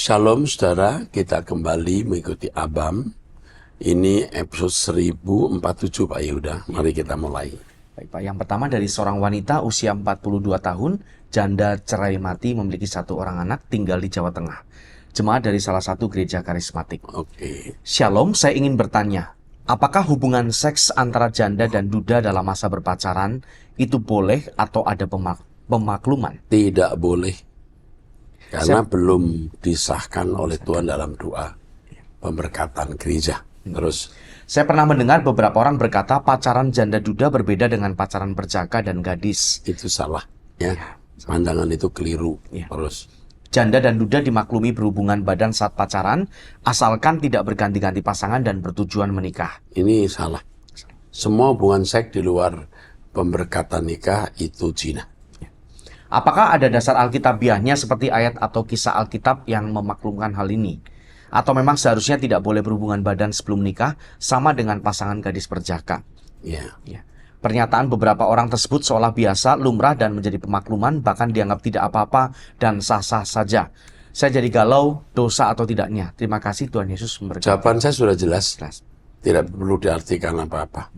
Shalom saudara, kita kembali mengikuti Abam. Ini episode 1047 Pak Yehuda. Mari kita mulai. Baik Pak, yang pertama dari seorang wanita usia 42 tahun, janda cerai mati, memiliki satu orang anak, tinggal di Jawa Tengah. Jemaat dari salah satu gereja karismatik. Oke. Shalom, saya ingin bertanya, apakah hubungan seks antara janda dan duda dalam masa berpacaran itu boleh atau ada pemakluman? Tidak boleh. Karena belum disahkan oleh Tuhan dalam doa pemberkatan gereja. Terus, Saya pernah mendengar beberapa orang berkata pacaran janda duda berbeda dengan pacaran berjaka dan gadis. itu salah. Ya, pandangan itu keliru. Ya. Terus, Janda dan duda dimaklumi berhubungan badan saat pacaran, asalkan tidak berganti-ganti pasangan dan bertujuan menikah. ini salah. Semua hubungan seks di luar pemberkatan nikah itu zina. Apakah ada dasar alkitabiahnya seperti ayat atau kisah Alkitab yang memaklumkan hal ini? Atau memang seharusnya tidak boleh berhubungan badan sebelum nikah sama dengan pasangan gadis berjaka? Ya. Ya. Pernyataan beberapa orang tersebut seolah biasa, lumrah, dan menjadi pemakluman, bahkan dianggap tidak apa-apa dan sah-sah saja. Saya jadi galau, dosa atau tidaknya. Terima kasih, Tuhan Yesus memberkati. Jawaban saya sudah jelas. Jelas. Tidak perlu diartikan apa-apa.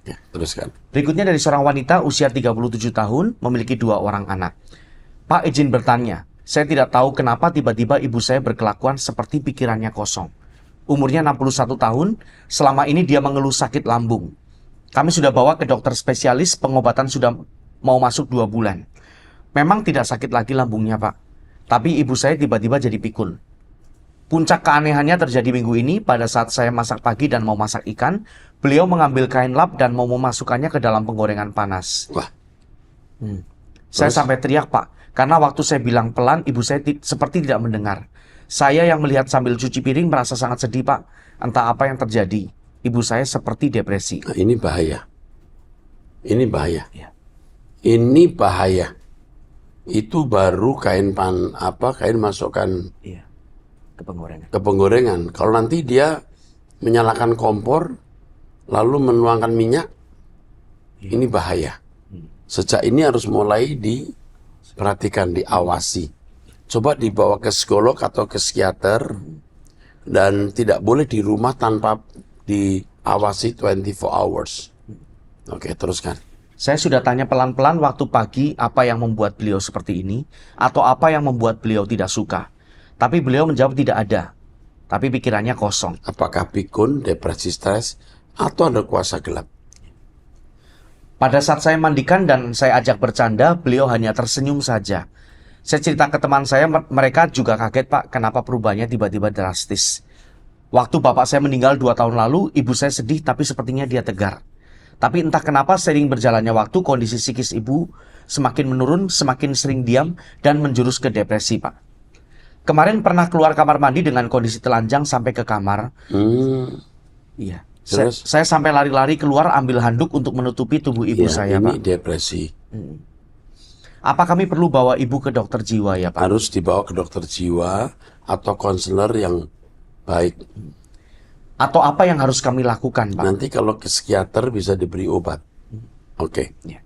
Ya, teruskan. Berikutnya dari seorang wanita usia 37 tahun, memiliki 2 orang anak. Pak, izin bertanya, saya tidak tahu kenapa tiba-tiba ibu saya berkelakuan seperti pikirannya kosong. Umurnya 61 tahun, selama ini dia mengeluh sakit lambung. Kami sudah bawa ke dokter spesialis, pengobatan sudah mau masuk 2 bulan. Memang tidak sakit lagi lambungnya, Pak. Tapi ibu saya tiba-tiba jadi pikun. Puncak keanehannya terjadi minggu ini pada saat saya masak pagi dan mau masak ikan. Beliau mengambil kain lap dan mau memasukkannya ke dalam penggorengan panas. Wah, Saya sampai teriak, Pak, karena waktu saya bilang pelan, ibu saya seperti tidak mendengar. Saya yang melihat sambil cuci piring merasa sangat sedih, Pak. Entah apa yang terjadi. Ibu saya seperti depresi. nah ini bahaya. Ini bahaya. Ya. Ini bahaya. Itu baru kain masukkan Iya, ke penggorengan. ke penggorengan. Kalau nanti dia menyalakan kompor, lalu menuangkan minyak, ini bahaya. Sejak ini harus mulai diperhatikan, diawasi. Coba dibawa ke psikolog atau ke psikiater, dan tidak boleh di rumah tanpa diawasi 24 hours. Oke, teruskan. Saya sudah tanya pelan-pelan waktu pagi apa yang membuat beliau seperti ini, atau apa yang membuat beliau tidak suka. Tapi beliau menjawab tidak ada. Tapi pikirannya kosong. Apakah pikun, depresi, stres, atau ada kuasa gelap? Pada saat saya mandikan dan saya ajak bercanda, beliau hanya tersenyum saja. Saya cerita ke teman saya, mereka juga kaget, Pak, kenapa perubahannya tiba-tiba drastis. Waktu bapak saya meninggal 2 tahun lalu, ibu saya sedih tapi sepertinya dia tegar. Tapi entah kenapa seiring berjalannya waktu, kondisi psikis ibu semakin menurun, semakin sering diam, dan menjurus ke depresi, Pak. Kemarin pernah keluar kamar mandi dengan kondisi telanjang sampai ke kamar. Iya. Terus? Saya sampai lari-lari keluar ambil handuk untuk menutupi tubuh ibu Ya, saya, ini Pak. depresi. Apa kami perlu bawa ibu ke dokter jiwa ya, Pak? Harus dibawa ke dokter jiwa atau konselor yang baik. Atau apa yang harus kami lakukan, Pak? Nanti kalau ke psikiater bisa diberi obat. Oke. Ya.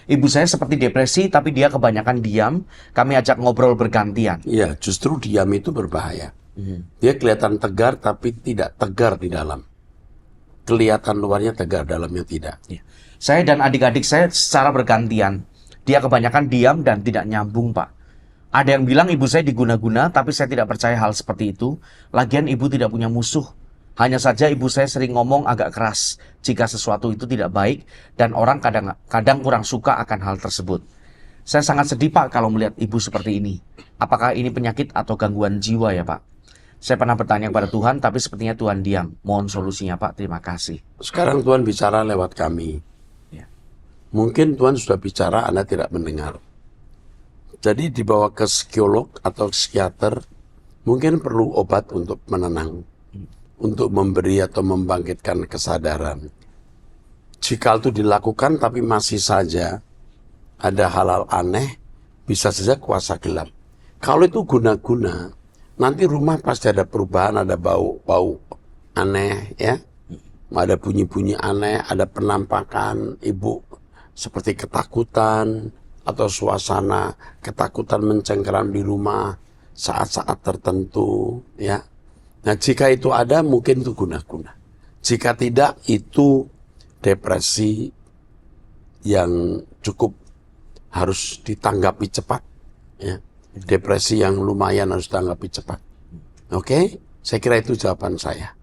Ibu saya seperti depresi, tapi dia kebanyakan diam. Kami ajak ngobrol bergantian. Iya, justru diam itu berbahaya. Dia kelihatan tegar tapi tidak tegar di dalam. Kelihatan luarnya tegar, dalamnya tidak. Ya. Saya dan adik-adik saya secara bergantian. Dia kebanyakan diam dan tidak nyambung, Pak. Ada yang bilang ibu saya diguna-guna, tapi saya tidak percaya hal seperti itu. Lagian ibu tidak punya musuh. Hanya saja ibu saya sering ngomong agak keras jika sesuatu itu tidak baik, dan orang kadang kurang suka akan hal tersebut. Saya sangat sedih, Pak, kalau melihat ibu seperti ini. Apakah ini penyakit atau gangguan jiwa ya, Pak? Saya pernah bertanya kepada Tuhan, tapi sepertinya Tuhan diam. Mohon solusinya, Pak. Terima kasih. Sekarang Tuhan bicara lewat kami. Ya. Mungkin Tuhan sudah bicara, Anda tidak mendengar. Jadi dibawa ke psikolog atau psikiater, mungkin perlu obat untuk menenang, untuk memberi atau membangkitkan kesadaran. Jika itu dilakukan tapi masih saja ada hal-hal aneh, bisa saja kuasa gelap. Kalau itu guna-guna, nanti rumah pasti ada perubahan, ada bau-bau aneh, ya. Ada bunyi-bunyi aneh, ada penampakan ibu seperti ketakutan, atau suasana ketakutan mencengkeram di rumah, saat-saat tertentu, ya. Nah, jika itu ada, mungkin itu guna-guna. Jika tidak, itu depresi yang cukup harus ditanggapi cepat, ya. Depresi yang lumayan harus ditanggapi cepat. Oke, saya kira itu jawaban saya.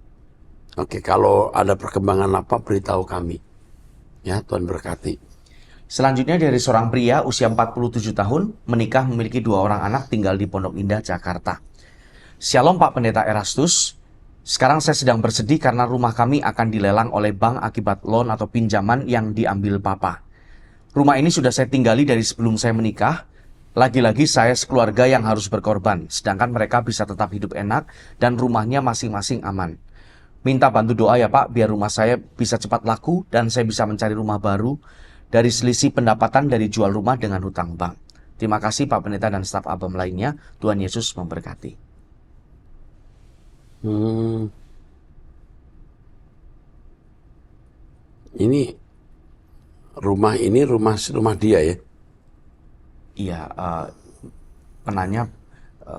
Oke, kalau ada perkembangan apa, beritahu kami. Ya, Tuhan berkati. Selanjutnya dari seorang pria usia 47 tahun, menikah memiliki 2 orang anak tinggal di Pondok Indah, Jakarta. Shalom Pak Pendeta Erastus, sekarang saya sedang bersedih karena rumah kami akan dilelang oleh bank akibat loan atau pinjaman yang diambil Papa. Rumah ini sudah saya tinggali dari sebelum saya menikah. Lagi-lagi saya sekeluarga yang harus berkorban, sedangkan mereka bisa tetap hidup enak dan rumahnya masing-masing aman. Minta bantu doa ya Pak, biar rumah saya bisa cepat laku dan saya bisa mencari rumah baru dari selisih pendapatan dari jual rumah dengan hutang bank. Terima kasih Pak Pendeta dan staf ABAM lainnya. Tuhan Yesus memberkati. Ini rumah dia ya? Iya, penanya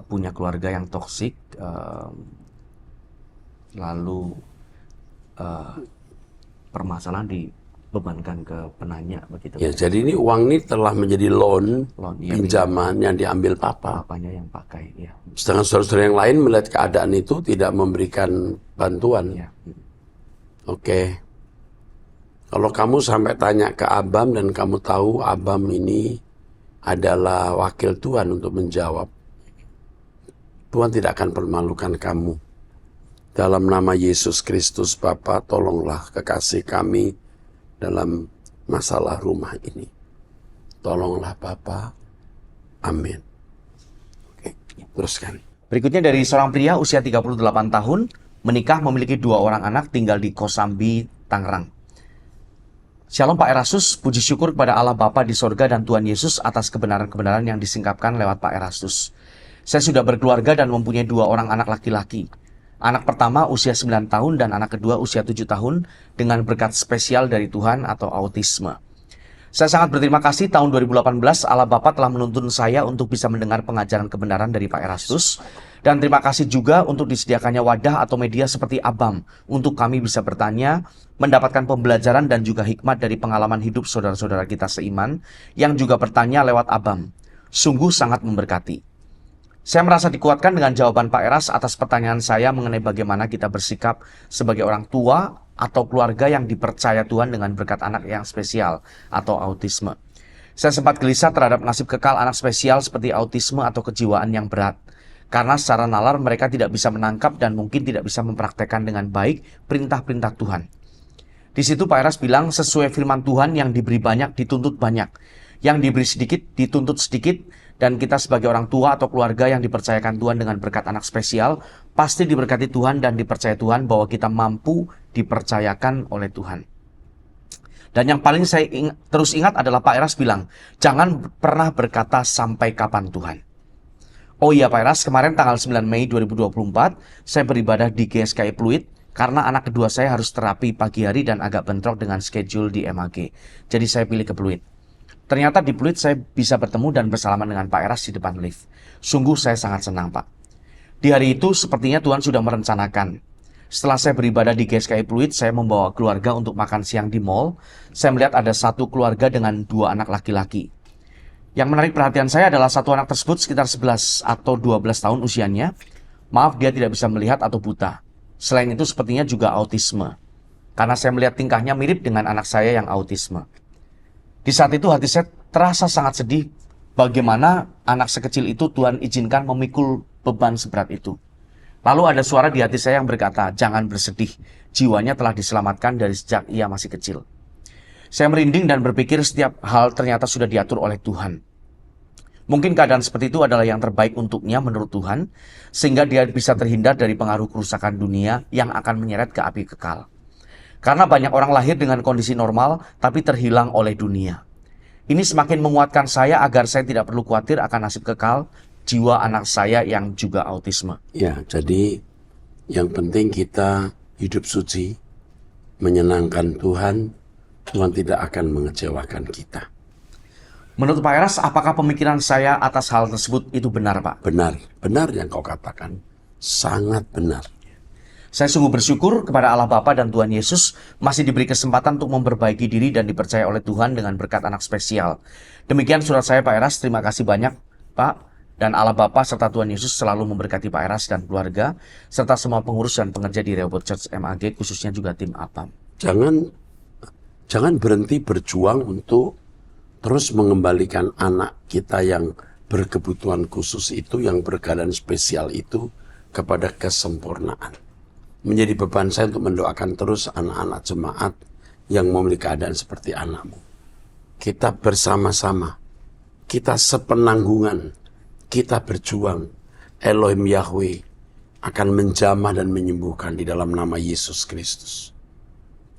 punya keluarga yang toksik, lalu permasalahan dibebankan ke penanya begitu. Ya, jadi ini uang ini telah menjadi loan, Ya, pinjaman yang diambil Papa. Papanya yang pakai, ya. Sedangkan saudara-saudara yang lain melihat keadaan itu tidak memberikan bantuan. Ya. Oke. Kalau kamu sampai tanya ke Abam dan kamu tahu Abam ini adalah wakil Tuhan untuk menjawab, Tuhan tidak akan permalukan kamu. Dalam nama Yesus Kristus Bapa, tolonglah kekasih kami dalam masalah rumah ini. Tolonglah Bapa. Amin. Oke, teruskan. Berikutnya dari seorang pria usia 38 tahun, menikah memiliki 2 orang anak tinggal di Kosambi, Tangerang. Shalom Pak Erastus, puji syukur kepada Allah Bapa di sorga dan Tuhan Yesus atas kebenaran-kebenaran yang disingkapkan lewat Pak Erastus. Saya sudah berkeluarga dan mempunyai 2 orang anak laki-laki. Anak pertama usia 9 tahun dan anak kedua usia 7 tahun dengan berkat spesial dari Tuhan atau autisme. Saya sangat berterima kasih tahun 2018 Allah Bapa telah menuntun saya untuk bisa mendengar pengajaran kebenaran dari Pak Erastus. Dan terima kasih juga untuk disediakannya wadah atau media seperti ABAM untuk kami bisa bertanya, mendapatkan pembelajaran dan juga hikmat dari pengalaman hidup saudara-saudara kita seiman yang juga bertanya lewat ABAM. Sungguh sangat memberkati. Saya merasa dikuatkan dengan jawaban Pak Eras atas pertanyaan saya mengenai bagaimana kita bersikap sebagai orang tua atau keluarga yang dipercaya Tuhan dengan berkat anak yang spesial atau autisme. Saya sempat gelisah terhadap nasib kekal anak spesial seperti autisme atau kejiwaan yang berat. Karena secara nalar mereka tidak bisa menangkap dan mungkin tidak bisa mempraktekkan dengan baik perintah-perintah Tuhan. Di situ Pak Eras bilang sesuai firman Tuhan yang diberi banyak dituntut banyak. Yang diberi sedikit dituntut sedikit. Dan kita sebagai orang tua atau keluarga yang dipercayakan Tuhan dengan berkat anak spesial, pasti diberkati Tuhan dan dipercaya Tuhan bahwa kita mampu dipercayakan oleh Tuhan. Dan yang paling saya terus ingat adalah Pak Eras bilang, jangan pernah berkata sampai kapan Tuhan. Oh iya Pak Eras, kemarin tanggal 9 Mei 2024, saya beribadah di GSKI Pluit karena anak kedua saya harus terapi pagi hari dan agak bentrok dengan schedule di MAG. Jadi saya pilih ke Pluit. Ternyata di Pluit saya bisa bertemu dan bersalaman dengan Pak Eras di depan lift. Sungguh saya sangat senang Pak. Di hari itu sepertinya Tuhan sudah merencanakan. Setelah saya beribadah di GSKI Pluit, saya membawa keluarga untuk makan siang di mall. Saya melihat ada satu keluarga dengan 2 anak laki-laki. Yang menarik perhatian saya adalah satu anak tersebut sekitar 11 atau 12 tahun usianya. Maaf, dia tidak bisa melihat atau buta. Selain itu sepertinya juga autisme. Karena saya melihat tingkahnya mirip dengan anak saya yang autisme. Di saat itu hati saya terasa sangat sedih bagaimana anak sekecil itu Tuhan izinkan memikul beban seberat itu. Lalu ada suara di hati saya yang berkata, jangan bersedih, jiwanya telah diselamatkan dari sejak ia masih kecil. Saya merinding dan berpikir setiap hal ternyata sudah diatur oleh Tuhan. Mungkin keadaan seperti itu adalah yang terbaik untuknya menurut Tuhan, sehingga dia bisa terhindar dari pengaruh kerusakan dunia yang akan menyeret ke api kekal. Karena banyak orang lahir dengan kondisi normal, tapi terhilang oleh dunia. Ini semakin menguatkan saya agar saya tidak perlu khawatir akan nasib kekal jiwa anak saya yang juga autisme. Ya, jadi yang penting kita hidup suci, menyenangkan Tuhan, Tuhan tidak akan mengecewakan kita. Menurut Pak Eras, apakah pemikiran saya atas hal tersebut itu benar, Pak? Benar, benar yang kau katakan. Sangat benar. Saya sungguh bersyukur kepada Allah Bapa dan Tuhan Yesus masih diberi kesempatan untuk memperbaiki diri dan dipercaya oleh Tuhan dengan berkat anak spesial. Demikian surat saya, Pak Eras. Terima kasih banyak, Pak. Dan Allah Bapa serta Tuhan Yesus selalu memberkati Pak Eras dan keluarga, serta semua pengurus dan pengerja di Rehoboth Church MAG, khususnya juga tim APAM. Jangan berhenti berjuang untuk terus mengembalikan anak kita yang berkebutuhan khusus itu, yang berkeadaan spesial itu, kepada kesempurnaan. Menjadi beban saya untuk mendoakan terus anak-anak jemaat yang memiliki keadaan seperti anakmu. Kita bersama-sama, kita sepenanggungan, kita berjuang. Elohim Yahweh akan menjamah dan menyembuhkan di dalam nama Yesus Kristus.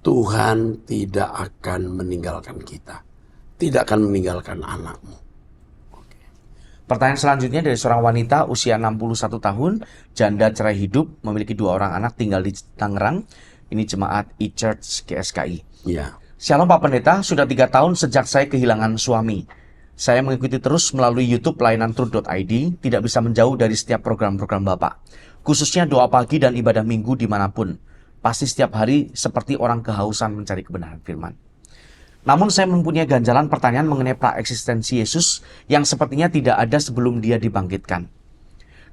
Tuhan tidak akan meninggalkan kita, tidak akan meninggalkan anakmu. Pertanyaan selanjutnya dari seorang wanita usia 61 tahun, janda cerai hidup, memiliki 2 orang anak, tinggal di Tangerang. Ini jemaat e-Church GSKI. Ya. Shalom Pak Pendeta, sudah 3 tahun sejak saya kehilangan suami. Saya mengikuti terus melalui YouTube layanan truth.id, tidak bisa menjauh dari setiap program-program Bapak. Khususnya doa pagi dan ibadah minggu dimanapun. Pasti setiap hari seperti orang kehausan mencari kebenaran firman. Namun saya mempunyai ganjalan pertanyaan mengenai praeksistensi Yesus yang sepertinya tidak ada sebelum dia dibangkitkan.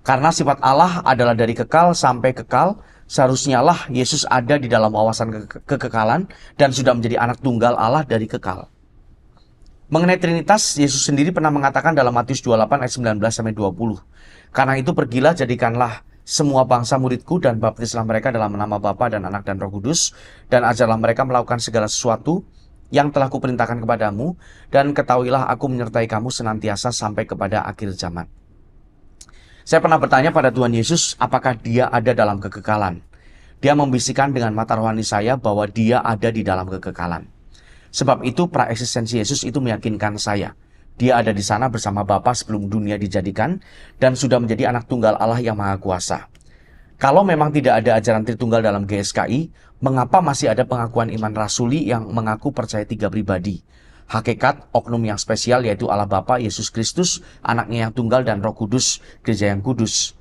Karena sifat Allah adalah dari kekal sampai kekal, seharusnya lah Yesus ada di dalam wawasan kekekalan dan sudah menjadi anak tunggal Allah dari kekal. Mengenai Trinitas, Yesus sendiri pernah mengatakan dalam Matius 28 ayat 19-20. Karena itu pergilah jadikanlah semua bangsa muridku dan baptislah mereka dalam nama Bapa dan Anak dan Roh Kudus, dan ajarlah mereka melakukan segala sesuatu yang telah kuperintahkan kepadamu, dan ketahuilah aku menyertai kamu senantiasa sampai kepada akhir zaman. Saya pernah bertanya pada Tuhan Yesus, apakah dia ada dalam kekekalan? Dia membisikkan dengan mata rohani saya bahwa dia ada di dalam kekekalan. Sebab itu praeksistensi Yesus itu meyakinkan saya. Dia ada di sana bersama Bapa sebelum dunia dijadikan, dan sudah menjadi anak tunggal Allah yang Maha Kuasa. Kalau memang tidak ada ajaran Tritunggal dalam GSKI, mengapa masih ada pengakuan iman rasuli yang mengaku percaya 3 pribadi? Hakikat, oknum yang spesial yaitu Allah Bapa, Yesus Kristus, anaknya yang tunggal dan Roh Kudus, gereja yang kudus.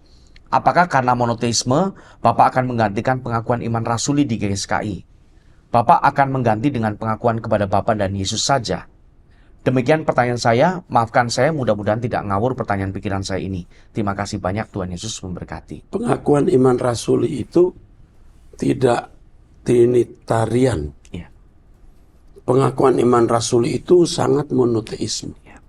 Apakah karena monoteisme, Bapak akan menggantikan pengakuan iman rasuli di GSKI? Bapak akan mengganti dengan pengakuan kepada Bapa dan Yesus saja? Demikian pertanyaan saya, maafkan saya, mudah-mudahan tidak ngawur pertanyaan pikiran saya ini. Terima kasih banyak, Tuhan Yesus memberkati. Pengakuan iman rasuli itu tidak trinitarian. Ya. Pengakuan iman rasuli itu sangat monoteisme. Ya.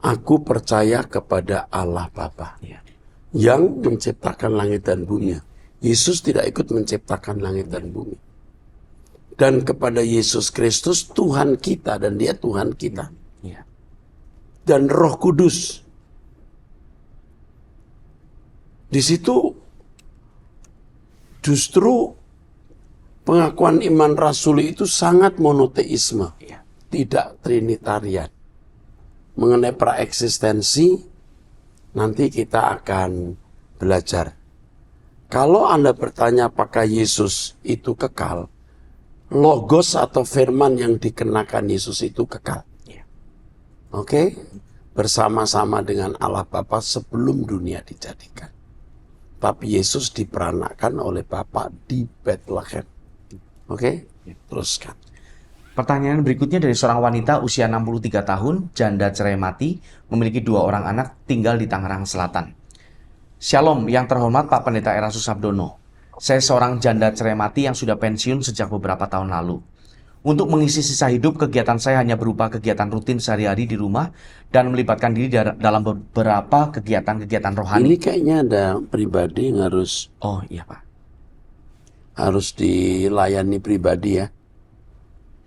Aku percaya kepada Allah Bapa Ya. yang menciptakan langit dan bumi. Yesus tidak ikut menciptakan langit dan bumi. Dan kepada Yesus Kristus Tuhan kita, dan dia Tuhan kita. Ya. Dan Roh Kudus. Di situ justru pengakuan iman rasuli itu sangat monoteisme, Ya. tidak trinitarian. Mengenai praeksistensi, nanti kita akan belajar. Kalau Anda bertanya apakah Yesus itu kekal, logos atau firman yang dikenakan Yesus itu kekal. Ya. Oke? Bersama-sama dengan Allah Bapa sebelum dunia dijadikan. Tapi Yesus diperanakkan oleh Bapa di Bethlehem. Oke? Teruskan. Pertanyaan berikutnya dari seorang wanita usia 63 tahun, janda cerai mati, memiliki 2 orang anak, tinggal di Tangerang Selatan. Shalom, yang terhormat Pak Pendeta Erastus Sabdono. Saya seorang janda cerai mati yang sudah pensiun sejak beberapa tahun lalu. Untuk mengisi sisa hidup, kegiatan saya hanya berupa kegiatan rutin sehari-hari di rumah dan melibatkan diri dalam beberapa kegiatan-kegiatan rohani. Ini kayaknya ada pribadi yang harus Oh iya Pak. dilayani pribadi ya.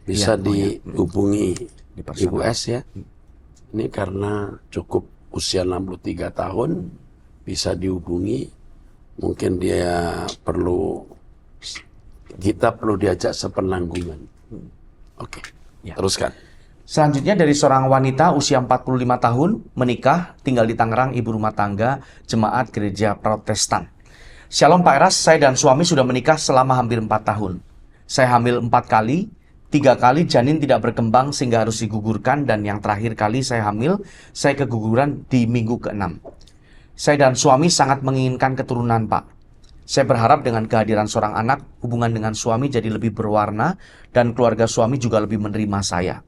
Bisa Iya, oh ya. dihubungi Dipersama. Ibu S ya. Ini karena cukup usia 63 tahun, bisa dihubungi. Mungkin dia kita perlu diajak sepenanggungan. Oke, Ya. teruskan. Selanjutnya dari seorang wanita usia 45 tahun, menikah, tinggal di Tangerang, ibu rumah tangga, jemaat gereja Protestan. Shalom Pak Eras, saya dan suami sudah menikah selama hampir 4 tahun. Saya hamil 4 kali, 3 kali janin tidak berkembang sehingga harus digugurkan, dan yang terakhir kali saya hamil, saya keguguran di minggu ke-6. Saya dan suami sangat menginginkan keturunan, Pak. Saya berharap dengan kehadiran seorang anak, hubungan dengan suami jadi lebih berwarna dan keluarga suami juga lebih menerima saya.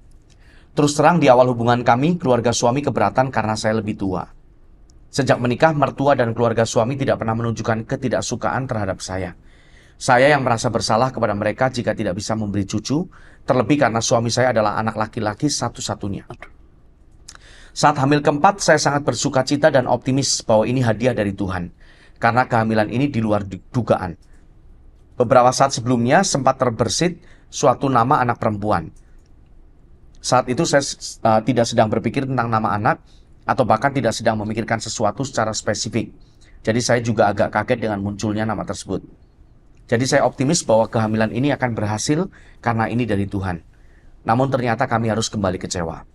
Terus terang di awal hubungan kami, keluarga suami keberatan karena saya lebih tua. Sejak menikah, mertua dan keluarga suami tidak pernah menunjukkan ketidaksukaan terhadap saya. Saya yang merasa bersalah kepada mereka jika tidak bisa memberi cucu, terlebih karena suami saya adalah anak laki-laki satu-satunya. Saat hamil keempat, saya sangat bersuka cita dan optimis bahwa ini hadiah dari Tuhan, karena kehamilan ini di luar dugaan. Beberapa saat sebelumnya sempat terbersit suatu nama anak perempuan. Saat itu saya tidak sedang berpikir tentang nama anak, atau bahkan tidak sedang memikirkan sesuatu secara spesifik. Jadi saya juga agak kaget dengan munculnya nama tersebut. Jadi saya optimis bahwa kehamilan ini akan berhasil karena ini dari Tuhan. Namun ternyata kami harus kembali kecewa.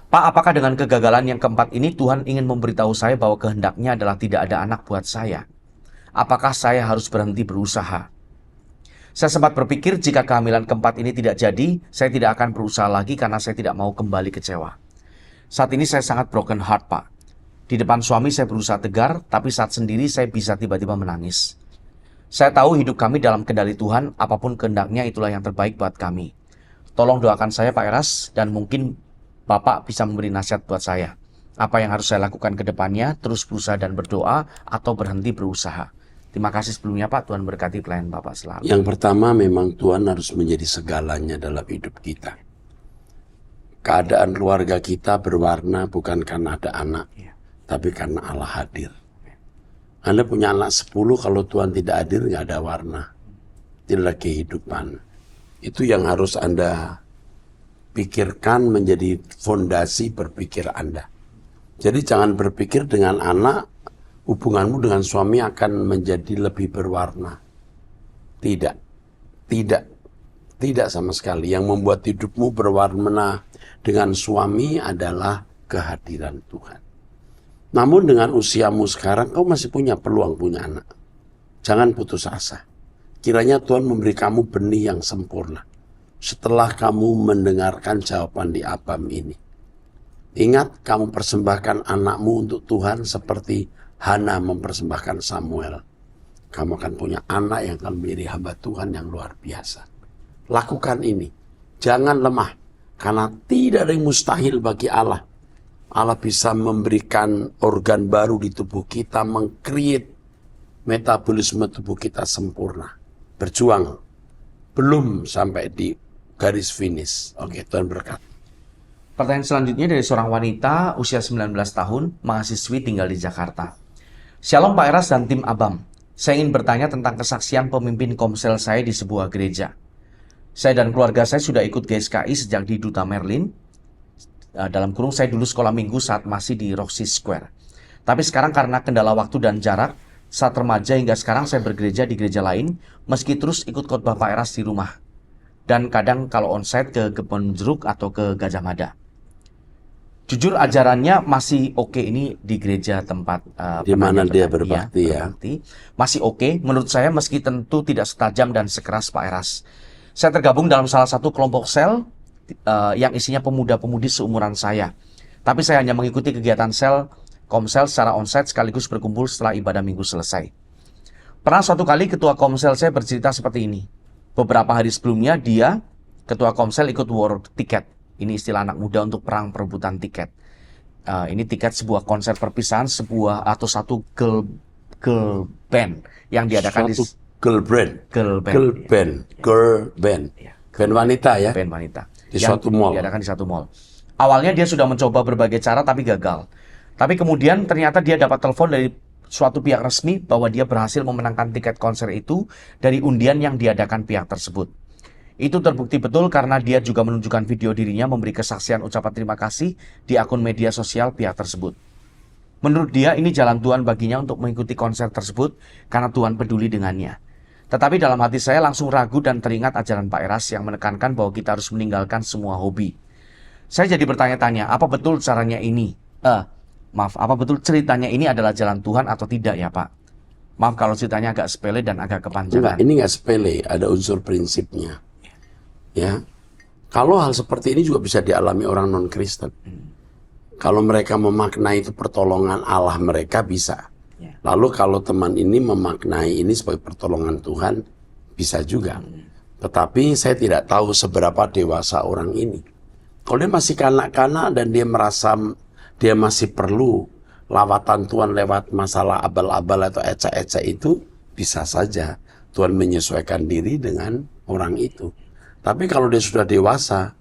Pak, apakah dengan kegagalan yang keempat ini Tuhan ingin memberitahu saya bahwa kehendaknya adalah tidak ada anak buat saya? Apakah saya harus berhenti berusaha? Saya sempat berpikir jika kehamilan keempat ini tidak jadi, saya tidak akan berusaha lagi karena saya tidak mau kembali kecewa. Saat ini saya sangat broken heart, Pak. Di depan suami saya berusaha tegar, tapi saat sendiri saya bisa tiba-tiba menangis. Saya tahu hidup kami dalam kendali Tuhan, apapun kehendaknya itulah yang terbaik buat kami. Tolong doakan saya, Pak Eras, dan mungkin Bapak bisa memberi nasihat buat saya. Apa yang harus saya lakukan ke depannya, terus berusaha dan berdoa, atau berhenti berusaha. Terima kasih sebelumnya, Pak. Tuhan berkati pelayan Bapak selalu. Yang pertama, memang Tuhan harus menjadi segalanya dalam hidup kita. Keadaan keluarga kita berwarna bukan karena ada anak, tapi karena Allah hadir. Anda punya anak 10, kalau Tuhan tidak hadir, nggak ada warna. Tidak ada kehidupan. Itu yang harus Anda pikirkan menjadi fondasi berpikir Anda. Jadi jangan berpikir dengan anak, hubunganmu dengan suami akan menjadi lebih berwarna. Tidak. Tidak sama sekali. Yang membuat hidupmu berwarna dengan suami adalah kehadiran Tuhan. Namun dengan usiamu sekarang, kau masih punya peluang punya anak. Jangan putus asa. Kiranya Tuhan memberi kamu benih yang sempurna setelah kamu mendengarkan jawaban di Abam ini. Ingat, kamu persembahkan anakmu untuk Tuhan seperti Hana mempersembahkan Samuel. Kamu akan punya anak yang akan menjadi hamba Tuhan yang luar biasa. Lakukan ini. Jangan lemah. Karena tidak ada yang mustahil bagi Allah. Allah bisa memberikan organ baru di tubuh kita, meng-create metabolisme tubuh kita sempurna. Berjuang. Belum sampai di garis finish. Oke, Tuhan berkati. Pertanyaan selanjutnya dari seorang wanita usia 19 tahun, mahasiswi tinggal di Jakarta. Shalom Pak Eras dan tim Abam. Saya ingin bertanya tentang kesaksian pemimpin komsel saya di sebuah gereja. Saya dan keluarga saya sudah ikut GSKI sejak di Duta Merlin. Dalam kurung saya dulu sekolah minggu saat masih di Roxy Square. Tapi sekarang karena kendala waktu dan jarak, saat remaja hingga sekarang saya bergereja di gereja lain, meski terus ikut khotbah Pak Eras di rumah. Dan kadang kalau onsite ke Kebon Jeruk atau ke Gajah Mada. Jujur ajarannya masih oke ini di gereja tempat di mana dia berbakti ya. Masih oke menurut saya meski tentu tidak setajam dan sekeras Pak Eras. Saya tergabung dalam salah satu kelompok sel yang isinya pemuda-pemudi seumuran saya. Tapi saya hanya mengikuti kegiatan komsel secara onsite sekaligus berkumpul setelah ibadah minggu selesai. Pernah suatu kali ketua komsel saya bercerita seperti ini. Beberapa hari sebelumnya dia, ketua komsel ikut war tiket. Ini istilah anak muda untuk perang perebutan tiket. Ini tiket sebuah konser perpisahan atau satu girl band yang diadakan di girl band. Band wanita ya. Band wanita. Di suatu mall. Diadakan di satu mall. Awalnya dia sudah mencoba berbagai cara tapi gagal. Tapi kemudian ternyata dia dapat telepon dari suatu pihak resmi bahwa dia berhasil memenangkan tiket konser itu dari undian yang diadakan pihak tersebut. Itu terbukti betul karena dia juga menunjukkan video dirinya memberi kesaksian ucapan terima kasih di akun media sosial pihak tersebut. Menurut dia ini jalan Tuhan baginya untuk mengikuti konser tersebut karena Tuhan peduli dengannya. Tetapi dalam hati saya langsung ragu dan teringat ajaran Pak Eras yang menekankan bahwa kita harus meninggalkan semua hobi. Saya jadi bertanya-tanya, apa betul caranya ini? Apa betul ceritanya ini adalah jalan Tuhan atau tidak ya Pak? Maaf kalau ceritanya agak sepele dan agak kepanjangan. Enggak, ini nggak sepele, ada unsur prinsipnya. Ya, kalau hal seperti ini juga bisa dialami orang non-Kristen. Kalau mereka memaknai itu pertolongan Allah mereka bisa. Ya. Lalu kalau teman ini memaknai ini sebagai pertolongan Tuhan, bisa juga. Tetapi saya tidak tahu seberapa dewasa orang ini. Kalau dia masih kanak-kanak dan dia merasa dia masih perlu lawatan Tuhan lewat masalah abal-abal atau ecek-ecek itu, bisa saja Tuhan menyesuaikan diri dengan orang itu. Tapi kalau dia sudah dewasa,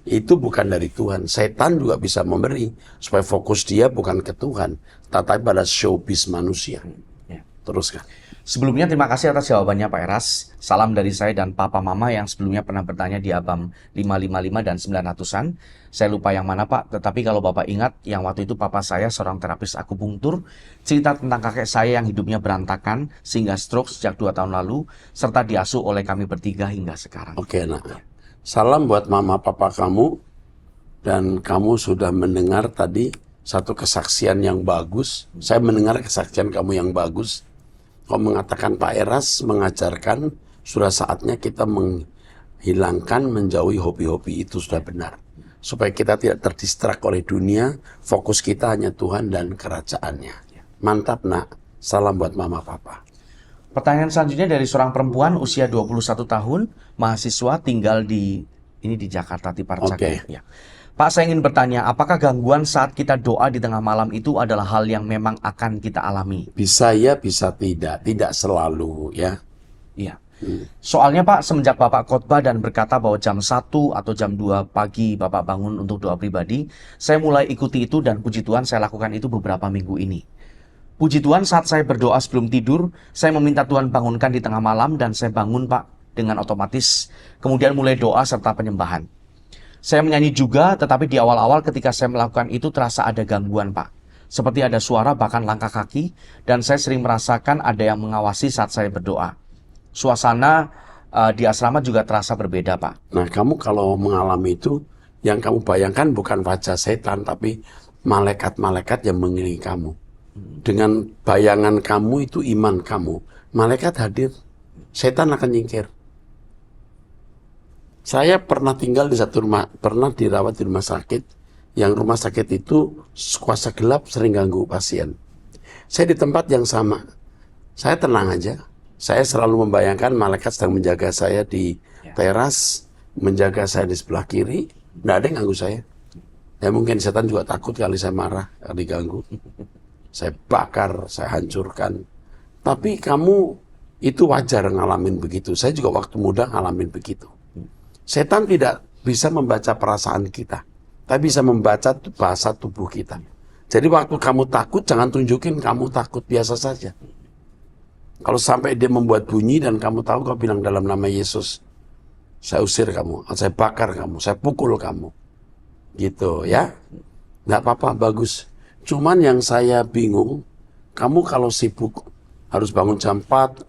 itu bukan dari Tuhan. Setan juga bisa memberi supaya fokus dia bukan ke Tuhan, tetapi pada showbiz manusia. Ya. Teruskan. Sebelumnya terima kasih atas jawabannya Pak Eras. Salam dari saya dan Papa Mama yang sebelumnya pernah bertanya di Abam 555 dan 900-an. Saya lupa yang mana Pak, tetapi kalau Bapak ingat yang waktu itu Papa saya seorang terapis akupunktur, cerita tentang kakek saya yang hidupnya berantakan sehingga stroke sejak 2 tahun lalu, serta diasuh oleh kami bertiga hingga sekarang. Oke, nak. Salam buat mama papa kamu, dan kamu sudah mendengar tadi satu kesaksian yang bagus. Saya mendengar kesaksian kamu yang bagus. Kamu mengatakan Pak Eras mengajarkan sudah saatnya kita menghilangkan, menjauhi hobi-hobi itu, sudah benar. Supaya kita tidak terdistrak oleh dunia, fokus kita hanya Tuhan dan kerajaannya. Mantap nak, salam buat mama papa. Pertanyaan selanjutnya dari seorang perempuan usia 21 tahun, mahasiswa tinggal di Jakarta, di Parcak. Oke. Ya. Pak, saya ingin bertanya, apakah gangguan saat kita doa di tengah malam itu adalah hal yang memang akan kita alami? Bisa ya, bisa tidak selalu ya. Iya. Soalnya Pak, semenjak Bapak khotbah dan berkata bahwa jam 1 atau jam 2 pagi Bapak bangun untuk doa pribadi, saya mulai ikuti itu dan puji Tuhan saya lakukan itu beberapa minggu ini. Puji Tuhan saat saya berdoa sebelum tidur, saya meminta Tuhan bangunkan di tengah malam dan saya bangun Pak dengan otomatis. Kemudian mulai doa serta penyembahan. Saya menyanyi juga, tetapi di awal-awal ketika saya melakukan itu terasa ada gangguan Pak. Seperti ada suara bahkan langkah kaki dan saya sering merasakan ada yang mengawasi saat saya berdoa. Suasana di asrama juga terasa berbeda Pak. Nah, kamu kalau mengalami itu, yang kamu bayangkan bukan wajah setan, tapi malaikat-malaikat yang mengelilingi kamu. Dengan bayangan kamu itu iman kamu, malaikat hadir, setan akan nyingkir. Saya pernah tinggal di satu rumah, pernah dirawat di rumah sakit, yang rumah sakit itu kuasa gelap sering ganggu pasien. Saya di tempat yang sama, saya tenang aja. Saya selalu membayangkan malaikat sedang menjaga saya di teras, menjaga saya di sebelah kiri, nggak ada yang ganggu saya. Ya mungkin setan juga takut kali saya marah, kali diganggu. Saya bakar, saya hancurkan. Tapi kamu itu wajar ngalamin begitu. Saya juga waktu muda ngalamin begitu. Setan tidak bisa membaca perasaan kita, tapi bisa membaca bahasa tubuh kita. Jadi waktu kamu takut, jangan tunjukin kamu takut, biasa saja. Kalau sampai dia membuat bunyi dan kamu tahu, kau bilang dalam nama Yesus, saya usir kamu, saya bakar kamu, saya pukul kamu. Gitu ya. Nggak apa-apa, bagus. Cuman yang saya bingung, kamu kalau sibuk harus bangun jam 4,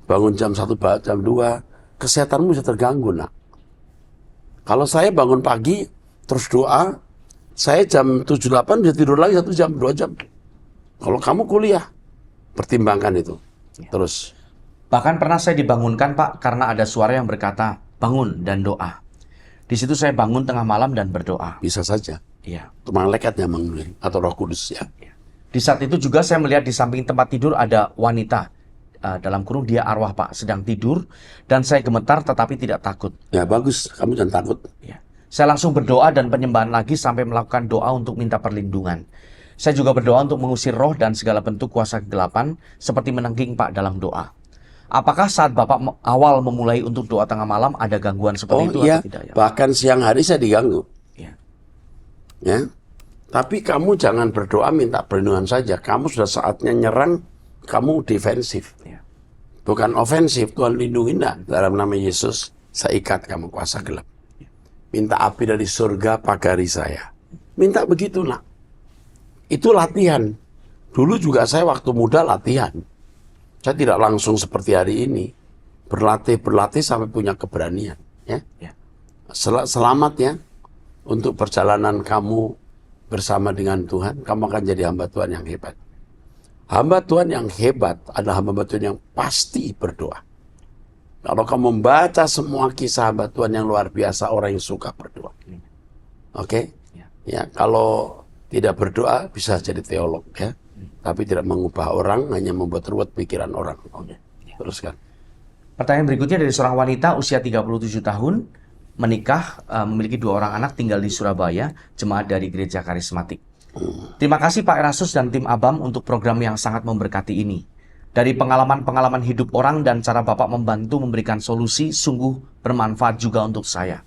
bangun jam 1, jam 2, kesehatanmu bisa terganggu, nak. Kalau saya bangun pagi, terus doa, saya jam 7-8 bisa tidur lagi 1 jam, 2 jam. Kalau kamu kuliah, pertimbangkan itu. Terus. Bahkan pernah saya dibangunkan Pak karena ada suara yang berkata, bangun dan doa. Di situ saya bangun tengah malam dan berdoa. Bisa saja. Iya. Itu malaikat yang mengirim, atau Roh Kudus ya. Di saat itu juga saya melihat di samping tempat tidur ada wanita. Dalam kurung dia arwah Pak, sedang tidur. Dan saya gemetar tetapi tidak takut. Ya bagus, kamu jangan takut. Ya. Saya langsung berdoa dan penyembahan lagi sampai melakukan doa untuk minta perlindungan. Saya juga berdoa untuk mengusir roh dan segala bentuk kuasa kegelapan seperti menengging Pak dalam doa. Apakah saat Bapak awal memulai untuk doa tengah malam ada gangguan seperti itu iya, atau tidak? Ya? bahkan siang hari saya diganggu. Ya. Ya, tapi kamu jangan berdoa minta perlindungan saja. Kamu sudah saatnya nyerang, kamu defensif. Ya. Bukan ofensif, Tuhan lindungi enggak. Dalam nama Yesus, saya ikat kamu kuasa gelap. Minta api dari surga pagari saya. Minta begitu nak. Itu latihan. Dulu juga saya waktu muda latihan. Saya tidak langsung seperti hari ini. Berlatih sampai punya keberanian. Ya. Ya. Selamat ya. Untuk perjalanan kamu bersama dengan Tuhan, kamu akan jadi hamba Tuhan yang hebat. Hamba Tuhan yang hebat adalah hamba Tuhan yang pasti berdoa. Kalau kamu membaca semua kisah hamba Tuhan yang luar biasa, orang yang suka berdoa. Oke? Ya, kalau tidak berdoa bisa jadi teolog ya. Tapi tidak mengubah orang, hanya membuat ruwet pikiran orang. Oke. Teruskan. Pertanyaan berikutnya dari seorang wanita usia 37 tahun, menikah, memiliki 2 orang anak, tinggal di Surabaya, jemaat dari gereja karismatik. Terima kasih Pak Erastus dan tim ABAM untuk program yang sangat memberkati ini. Dari pengalaman-pengalaman hidup orang dan cara Bapak membantu memberikan solusi sungguh bermanfaat juga untuk saya.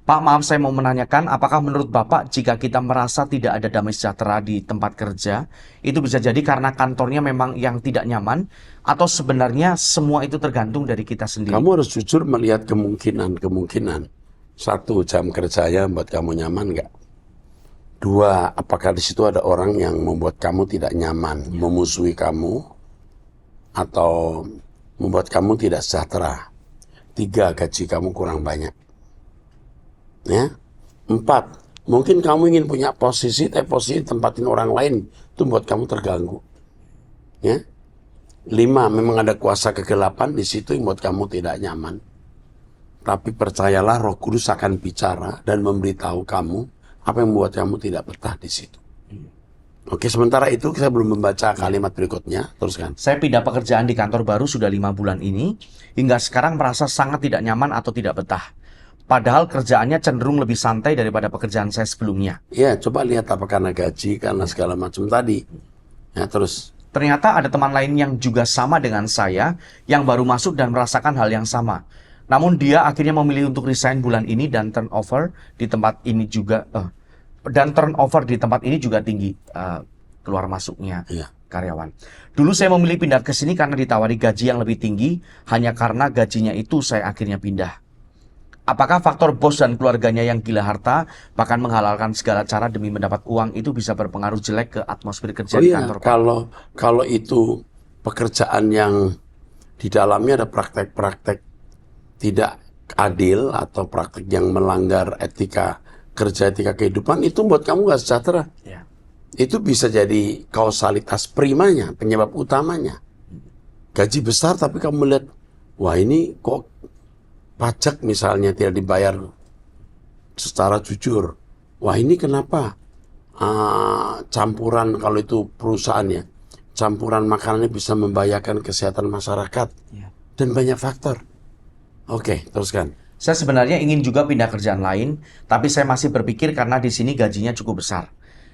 Pak, maaf saya mau menanyakan, apakah menurut Bapak jika kita merasa tidak ada damai sejahtera di tempat kerja, itu bisa jadi karena kantornya memang yang tidak nyaman, atau sebenarnya semua itu tergantung dari kita sendiri? Kamu harus jujur melihat kemungkinan. 1, jam kerjanya buat kamu nyaman nggak? 2, apakah di situ ada orang yang membuat kamu tidak nyaman, memusuhi kamu, atau membuat kamu tidak sejahtera? 3, gaji kamu kurang banyak. Ya. 4, mungkin kamu ingin punya posisi, tapi posisi tempatin orang lain, itu buat kamu terganggu. Ya. 5, memang ada kuasa kegelapan di situ yang buat kamu tidak nyaman. Tapi percayalah Roh Kudus akan bicara dan memberitahu kamu apa yang membuat kamu tidak betah di situ. Oke, sementara itu kita belum membaca kalimat berikutnya. Teruskan. Saya pindah pekerjaan di kantor baru sudah 5 bulan ini, hingga sekarang merasa sangat tidak nyaman atau tidak betah. Padahal kerjaannya cenderung lebih santai daripada pekerjaan saya sebelumnya. Ya, coba lihat apa karena gaji, karena segala macam tadi. Ya, terus. Ternyata ada teman lain yang juga sama dengan saya, yang baru masuk dan merasakan hal yang sama. Namun dia akhirnya memilih untuk resign bulan ini dan turnover di tempat ini juga tinggi, keluar masuknya karyawan. Dulu saya memilih pindah ke sini karena ditawari gaji yang lebih tinggi, hanya karena gajinya itu saya akhirnya pindah. Apakah faktor bos dan keluarganya yang gila harta, bahkan menghalalkan segala cara demi mendapat uang, itu bisa berpengaruh jelek ke atmosfer kerja di kantor? Kalau itu pekerjaan yang di dalamnya ada praktek-praktek tidak adil atau praktek yang melanggar etika kerja, etika kehidupan, itu buat kamu nggak sejahtera. Ya. Itu bisa jadi kausalitas primanya, penyebab utamanya. Gaji besar tapi kamu melihat, wah ini kok pajak misalnya tidak dibayar secara jujur. Wah ini kenapa campuran, kalau itu perusahaannya, campuran makanannya bisa membahayakan kesehatan masyarakat. Dan banyak faktor. Oke, teruskan. Saya sebenarnya ingin juga pindah kerjaan lain, tapi saya masih berpikir karena di sini gajinya cukup besar.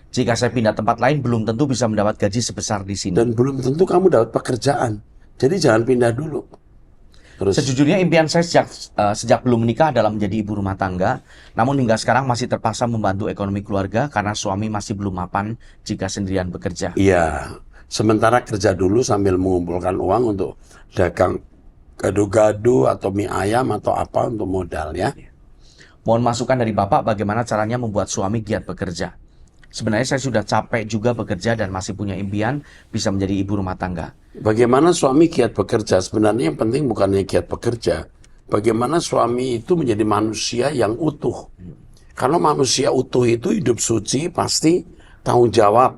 Jika saya pindah tempat lain, belum tentu bisa mendapat gaji sebesar di sini. Dan belum tentu kamu dapat pekerjaan. Jadi jangan pindah dulu. Terus. Sejujurnya impian saya sejak belum menikah adalah menjadi ibu rumah tangga. Namun hingga sekarang masih terpaksa membantu ekonomi keluarga karena suami masih belum mapan jika sendirian bekerja. Iya, sementara kerja dulu sambil mengumpulkan uang untuk dagang gado-gado atau mie ayam atau apa untuk modal ya. Mohon masukan dari Bapak bagaimana caranya membuat suami giat bekerja. Sebenarnya saya sudah capek juga bekerja dan masih punya impian bisa menjadi ibu rumah tangga. Bagaimana suami giat bekerja? Sebenarnya yang penting bukannya giat bekerja. Bagaimana suami itu menjadi manusia yang utuh. Kalau manusia utuh itu hidup suci, pasti tanggung jawab.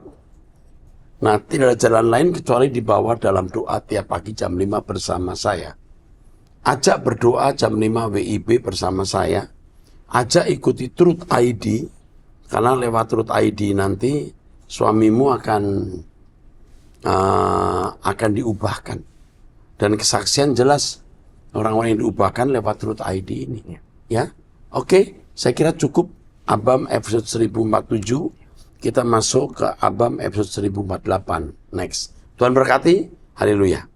Nah, tidak ada jalan lain kecuali dibawa dalam doa tiap pagi jam 5 bersama saya. Ajak berdoa jam 5 WIB bersama saya. Ajak ikuti Truth ID, karena lewat Truth ID nanti suamimu akan diubahkan. Dan kesaksian jelas orang-orang yang diubahkan lewat Truth ID ini. Ya, oke, saya kira cukup ABAM episode 1047. Kita masuk ke ABAM episode 1048. Next. Tuhan berkati. Haleluya.